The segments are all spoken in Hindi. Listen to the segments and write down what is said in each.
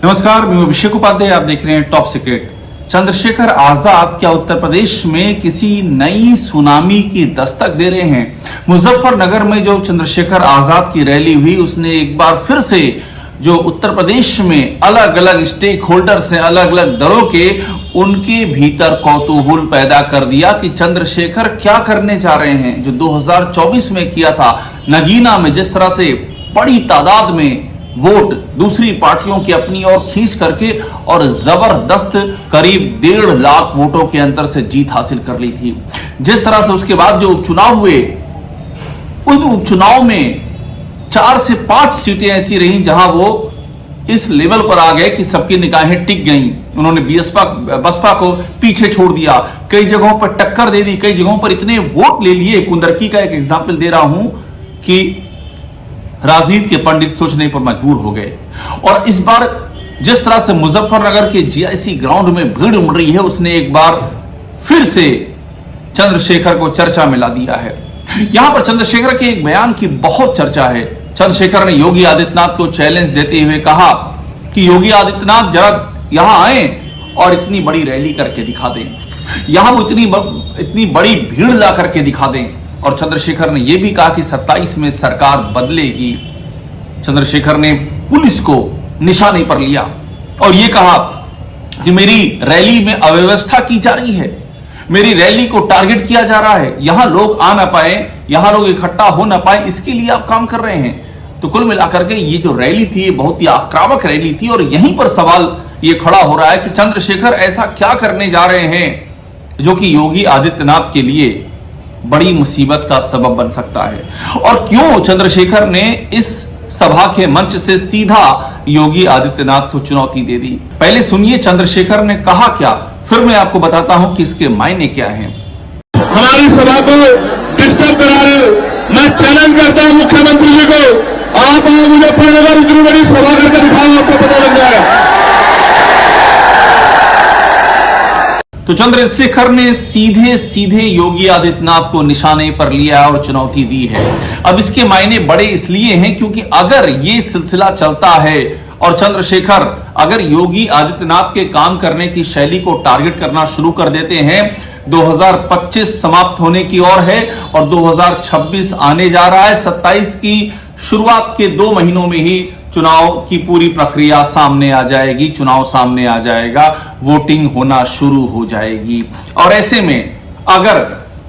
नमस्कार, मैं अभिषेक उपाध्याय। आप देख रहे हैं टॉप सीक्रेट। चंद्रशेखर आजाद क्या उत्तर प्रदेश में किसी नई सुनामी की दस्तक दे रहे हैं? मुजफ्फरनगर में जो चंद्रशेखर आजाद की रैली हुई, उसने एक बार फिर से जो उत्तर प्रदेश में अलग अलग स्टेक होल्डर्स हैं, अलग अलग दलों के, उनके भीतर कौतूहल पैदा कर दिया कि चंद्रशेखर क्या करने जा रहे हैं। जो 2024 में किया था नगीना में, जिस तरह से बड़ी तादाद में वोट दूसरी पार्टियों की अपनी ओर खींच करके और जबरदस्त करीब 1.5 लाख वोटों के अंतर से जीत हासिल कर ली थी। जिस तरह से उसके बाद जो उपचुनाव हुए, उन उपचुनाव में 4 से 5 सीटें ऐसी रहीं जहां वो इस लेवल पर आ गए कि सबकी निगाहें टिक गईं। उन्होंने बसपा को पीछे छोड़ दिया, कई जगहों पर टक्कर दे दी, कई जगहों पर इतने वोट ले लिए। कुंदरकी का एक एग्जाम्पल दे रहा हूं कि राजनीति के पंडित सोचने पर मजबूर हो गए। और इस बार जिस तरह से मुजफ्फरनगर के जीआईसी ग्राउंड में भीड़ उमड़ रही है, उसने एक बार फिर से चंद्रशेखर को चर्चा में ला दिया है। यहां पर चंद्रशेखर के एक बयान की बहुत चर्चा है। चंद्रशेखर ने योगी आदित्यनाथ को चैलेंज देते हुए कहा कि योगी आदित्यनाथ जरा यहां आए और इतनी बड़ी रैली करके दिखा दें, यहां वो इतनी बड़ी भीड़ ला करके दिखा दें। और चंद्रशेखर ने यह भी कहा कि 27 में सरकार बदलेगी। चंद्रशेखर ने पुलिस को निशाने पर लिया और यह कहा कि मेरी रैली में अव्यवस्था की जा रही है, मेरी रैली को टारगेट किया जा रहा है, यहां लोग आ ना पाए, यहां लोग इकट्ठा हो ना पाए, इसके लिए आप काम कर रहे हैं। तो कुल मिलाकर के ये जो रैली थी, ये बहुत ही आक्रामक रैली थी। और यहीं पर सवाल ये खड़ा हो रहा है कि चंद्रशेखर ऐसा क्या करने जा रहे हैं जो कि योगी आदित्यनाथ के लिए बड़ी मुसीबत का सबब बन सकता है। और क्यों चंद्रशेखर ने इस सभा के मंच से सीधा योगी आदित्यनाथ को चुनौती दे दी? पहले सुनिए चंद्रशेखर ने कहा क्या, फिर मैं आपको बताता हूं कि इसके मायने क्या हैं। हमारी सभा को डिस्टर्ब करा रहे, मैं चैलेंज करता हूं मुख्यमंत्री जी को, आप आओ मुजफ्फरनगर, इतनी बड़ी सभा करके दिखाओ, आपको पता लग जाएगा। तो चंद्रशेखर ने सीधे सीधे योगी आदित्यनाथ को निशाने पर लिया और चुनौती दी है। अब इसके मायने बड़े इसलिए हैं क्योंकि अगर ये सिलसिला चलता है और चंद्रशेखर अगर योगी आदित्यनाथ के काम करने की शैली को टारगेट करना शुरू कर देते हैं, 2025 समाप्त होने की ओर है और 2026 आने जा रहा है। 27 की शुरुआत के 2 महीनों में ही चुनाव की पूरी प्रक्रिया सामने आ जाएगी, चुनाव सामने आ जाएगा, वोटिंग होना शुरू हो जाएगी। और ऐसे में अगर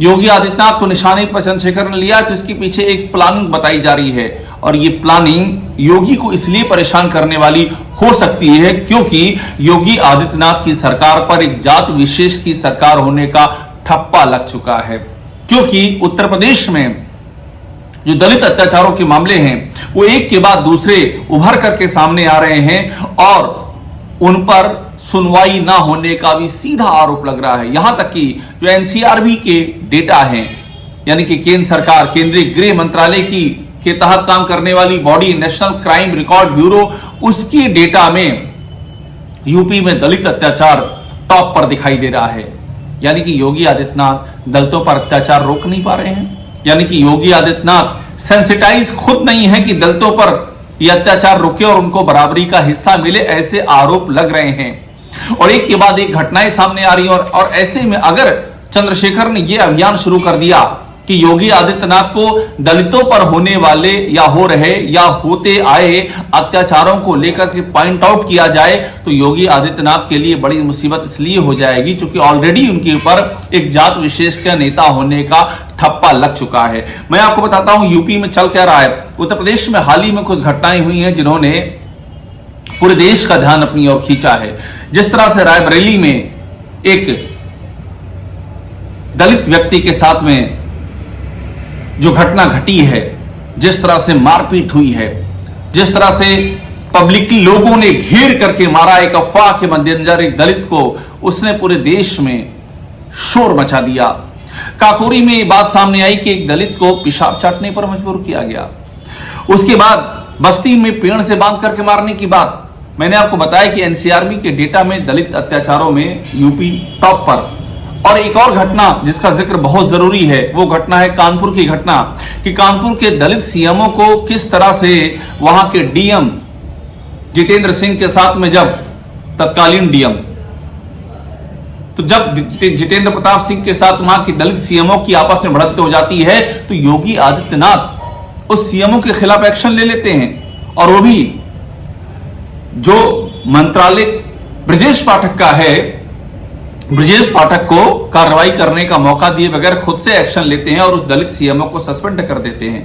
योगी आदित्यनाथ को निशाने पर चंद्रशेखर ने लिया तो इसके पीछे एक प्लानिंग बताई जा रही है। और ये प्लानिंग योगी को इसलिए परेशान करने वाली हो सकती है क्योंकि योगी आदित्यनाथ की सरकार पर एक जात विशेष की सरकार होने का ठप्पा लग चुका है। क्योंकि उत्तर प्रदेश में जो दलित अत्याचारों के मामले हैं वो एक के बाद दूसरे उभर करके सामने आ रहे हैं और उन पर सुनवाई ना होने का भी सीधा आरोप लग रहा है। यहां तक कि जो एनसीआरबी के डेटा हैं, यानी कि केंद्र सरकार, केंद्रीय गृह मंत्रालय के तहत काम करने वाली body national crime record bureau, उसकी डेटा में यूपी में दलित अत्याचार टॉप पर दिखाई दे रहा है। यानी कि योगी आदित्यनाथ दलितों पर अत्याचार रोक नहीं पा रहे हैं, यानी कि योगी आदित्यनाथ सेंसिटाइज खुद नहीं है कि दलितों पर यह अत्याचार रुके और उनको बराबरी का हिस्सा मिले, ऐसे आरोप लग रहे हैं। और एक के बाद एक घटनाएं सामने आ रही हैं। और ऐसे में अगर चंद्रशेखर ने यह अभियान शुरू कर दिया कि योगी आदित्यनाथ को दलितों पर होने वाले या हो रहे या होते आए अत्याचारों को लेकर के पॉइंट आउट किया जाए, तो योगी आदित्यनाथ के लिए बड़ी मुसीबत इसलिए हो जाएगी क्योंकि ऑलरेडी उनके ऊपर एक जात विशेष का नेता होने का ठप्पा लग चुका है। मैं आपको बताता हूं यूपी में चल क्या रहा है। उत्तर प्रदेश में हाल ही में कुछ घटनाएं हुई हैं जिन्होंने पूरे देश का ध्यान अपनी ओर खींचा है। जिस तरह से रायबरेली में एक दलित व्यक्ति के साथ में जो घटना घटी है, जिस तरह से मारपीट हुई है, जिस तरह से पब्लिकली लोगों ने घेर करके मारा, एक अफवाह के मद्देनजर एक दलित को, उसने पूरे देश में शोर मचा दिया। काकोरी में यह बात सामने आई कि एक दलित को पेशाब चाटने पर मजबूर किया गया। उसके बाद बस्ती में पेड़ से बांध करके मारने की बात। मैंने आपको बताया कि एनसीआरबी के डेटा में दलित अत्याचारों में यूपी टॉप पर। और एक और घटना जिसका जिक्र बहुत जरूरी है, वो घटना है कानपुर की घटना कि कानपुर के दलित सीएमओ को किस तरह से वहां के डीएम जितेंद्र सिंह के साथ में जब तत्कालीन डीएम, तो जब जितेंद्र प्रताप सिंह के साथ वहां की दलित सीएमओ की आपस में भिड़ंत हो जाती है, तो योगी आदित्यनाथ उस सीएमओ के खिलाफ एक्शन ले लेते हैं। और वो भी जो मंत्रालय ब्रजेश पाठक का है, ब्रजेश पाठक को कार्रवाई करने का मौका दिए बगैर खुद से एक्शन लेते हैं और उस दलित सीएमओ को सस्पेंड कर देते हैं।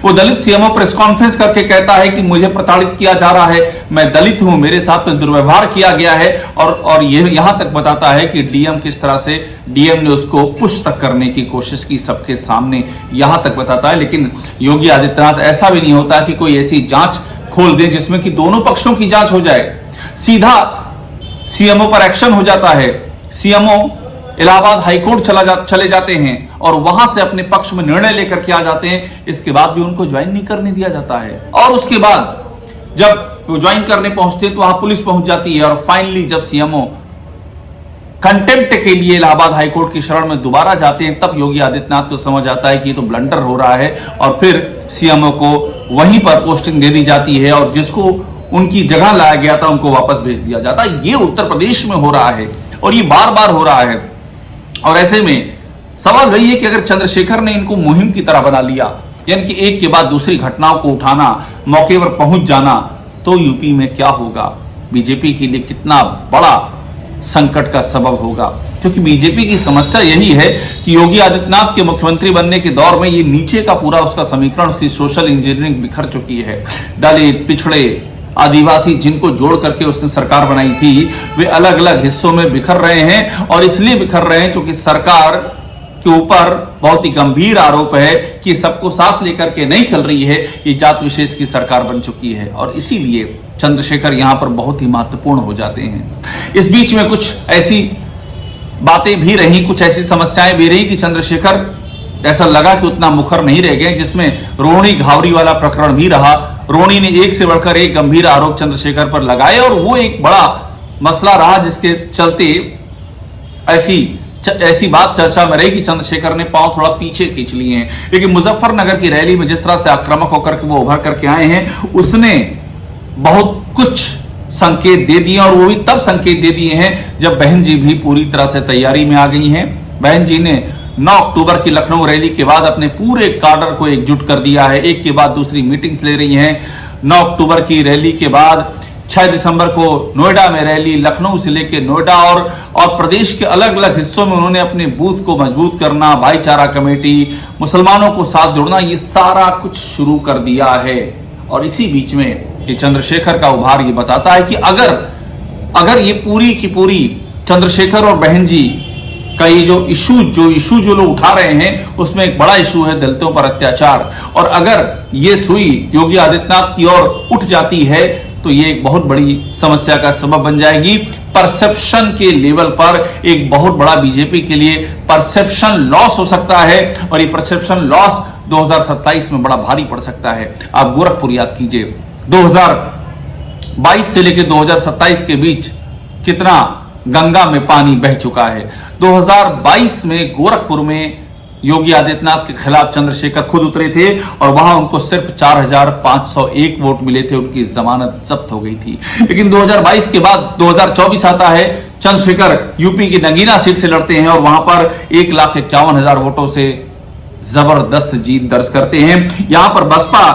वो दलित सीएमओ प्रेस कॉन्फ्रेंस करके कहता है कि मुझे प्रताड़ित किया जा रहा है, मैं दलित हूं, मेरे साथ में दुर्व्यवहार किया गया है, और ये यहां तक बताता है कि डीएम किस तरह से डीएम ने उसको पुश तक करने की कोशिश की सबके सामने, यहां तक बताता है। लेकिन योगी आदित्यनाथ ऐसा भी नहीं होता कि कोई ऐसी जांच खोल दे जिसमें कि दोनों पक्षों की जांच हो जाए, सीधा सीएमओ पर एक्शन हो जाता है। सीएमओ इलाहाबाद हाईकोर्ट चले जाते हैं और वहां से अपने पक्ष में निर्णय लेकर के आ जाते हैं। इसके बाद भी उनको ज्वाइन नहीं करने दिया जाता है, और उसके बाद जब वो ज्वाइन करने पहुंचते तो वहां पुलिस पहुंच जाती है, और फाइनली जब सीएमओ कंटेम्प्ट के लिए इलाहाबाद हाईकोर्ट की शरण में दोबारा जाते हैं, तब योगी आदित्यनाथ को समझ आता है कि ये तो ब्लंडर हो रहा है, और फिर सीएमओ को वहीं पर पोस्टिंग दे दी जाती है, और जिसको उनकी जगह लाया गया था उनको वापस भेज दिया जाता है। ये उत्तर प्रदेश में हो रहा है और ये बार बार हो रहा है। और ऐसे में सवाल वही है कि अगर चंद्रशेखर ने इनको मुहिम की तरह बना लिया, यानी कि एक के बाद दूसरी घटनाओं को उठाना, मौके पर पहुंच जाना, तो यूपी में क्या होगा, बीजेपी के लिए कितना बड़ा संकट का सबब होगा। क्योंकि बीजेपी की समस्या यही है कि योगी आदित्यनाथ के मुख्यमंत्री बनने के दौर में ये नीचे का पूरा उसका समीकरण, उसकी सोशल इंजीनियरिंग बिखर चुकी है। दलित, पिछड़े, आदिवासी, जिनको जोड़ करके उसने सरकार बनाई थी, वे अलग अलग हिस्सों में बिखर रहे हैं, और इसलिए बिखर रहे हैं क्योंकि सरकार के ऊपर बहुत ही गंभीर आरोप है कि सबको साथ लेकर के नहीं चल रही है, ये जात विशेष की सरकार बन चुकी है, और इसीलिए चंद्रशेखर यहां पर बहुत ही महत्वपूर्ण हो जाते हैं। इस बीच में कुछ ऐसी बातें भी रही, कुछ ऐसी समस्याएं भी रही कि चंद्रशेखर ऐसा लगा कि उतना मुखर नहीं रह गए, जिसमें रोहिणी घावरी वाला प्रकरण भी रहा। रोहिणी ने एक से बढ़कर एक गंभीर आरोप चंद्रशेखर पर लगाए, और वो एक बड़ा मसला रहा जिसके चलते ऐसी बात चर्चा में रही कि चंद्रशेखर ने पांव थोड़ा पीछे खींच लिए हैं। लेकिन मुजफ्फरनगर की रैली में जिस तरह से आक्रामक होकर के वो उभर करके आए हैं, उसने बहुत कुछ संकेत दे दिए, और वो भी तब संकेत दे दिए हैं जब बहन जी भी पूरी तरह से तैयारी में आ गई हैं। बहन जी ने 9 अक्टूबर की लखनऊ रैली के बाद अपने पूरे काडर को एकजुट कर दिया है, एक के बाद दूसरी मीटिंग्स ले रही हैं। 9 अक्टूबर की रैली के बाद 6 दिसंबर को नोएडा में रैली, लखनऊ से लेकर नोएडा और प्रदेश के अलग अलग हिस्सों में उन्होंने अपने बूथ को मजबूत करना, भाईचारा कमेटी, मुसलमानों को साथ जोड़ना, ये सारा कुछ शुरू कर दिया है। और इसी बीच में ये चंद्रशेखर का उभार ये बताता है कि अगर ये पूरी की पूरी चंद्रशेखर और बहन जी का ये जो इशू जो लोग उठा रहे हैं, उसमें एक बड़ा इशू है दलितों पर अत्याचार, और अगर ये सुई योगी आदित्यनाथ की ओर उठ जाती है तो ये एक बहुत बड़ी समस्या का सबब बन जाएगी। परसेप्शन के लेवल पर एक बहुत बड़ा बीजेपी के लिए परसेप्शन लॉस हो सकता है, और ये परसेप्शन लॉस 2027 में बड़ा भारी पड़ सकता है। आप गोरखपुर याद कीजिए, 2022 से लेकर 2027 के बीच कितना गंगा में पानी बह चुका है। 2022 में गोरखपुर में योगी आदित्यनाथ के खिलाफ चंद्रशेखर खुद उतरे थे, और वहां उनको सिर्फ 4501 वोट मिले थे, उनकी जमानत जब्त हो गई थी। लेकिन 2022 के बाद 2024 आता है, चंद्रशेखर यूपी की नगीना सीट से लड़ते हैं और वहां पर 1,51,000 वोटों से जबरदस्त जीत दर्ज करते हैं। यहां पर बसपा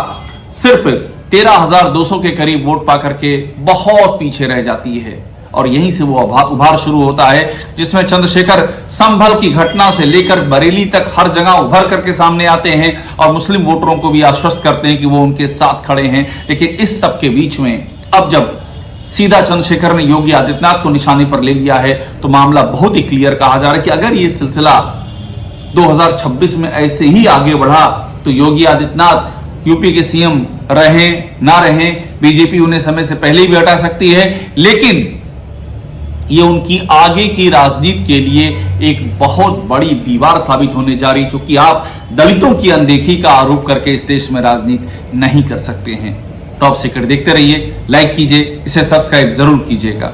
सिर्फ 13,200 के करीब वोट पाकर के बहुत पीछे रह जाती है, और यहीं से वो उभार शुरू होता है, जिसमें चंद्रशेखर संभल की घटना से लेकर बरेली तक हर जगह उभर करके सामने आते हैं और मुस्लिम वोटरों को भी आश्वस्त करते हैं कि वो उनके साथ खड़े हैं। लेकिन इस सब के बीच में अब जब सीधा चंद्रशेखर ने योगी आदित्यनाथ को निशाने पर ले लिया है, तो मामला बहुत ही क्लियर कहा जा रहा है कि अगर ये सिलसिला 2026 में ऐसे ही आगे बढ़ा तो योगी आदित्यनाथ यूपी के सीएम रहें ना रहें, बीजेपी उन्हें समय से पहले भी हटा सकती है, लेकिन ये उनकी आगे की राजनीति के लिए एक बहुत बड़ी दीवार साबित होने जा रही, क्योंकि आप दलितों की अनदेखी का आरोप करके इस देश में राजनीति नहीं कर सकते हैं। टॉप सीक्रेट देखते रहिए, लाइक कीजिए, इसे सब्सक्राइब जरूर कीजिएगा।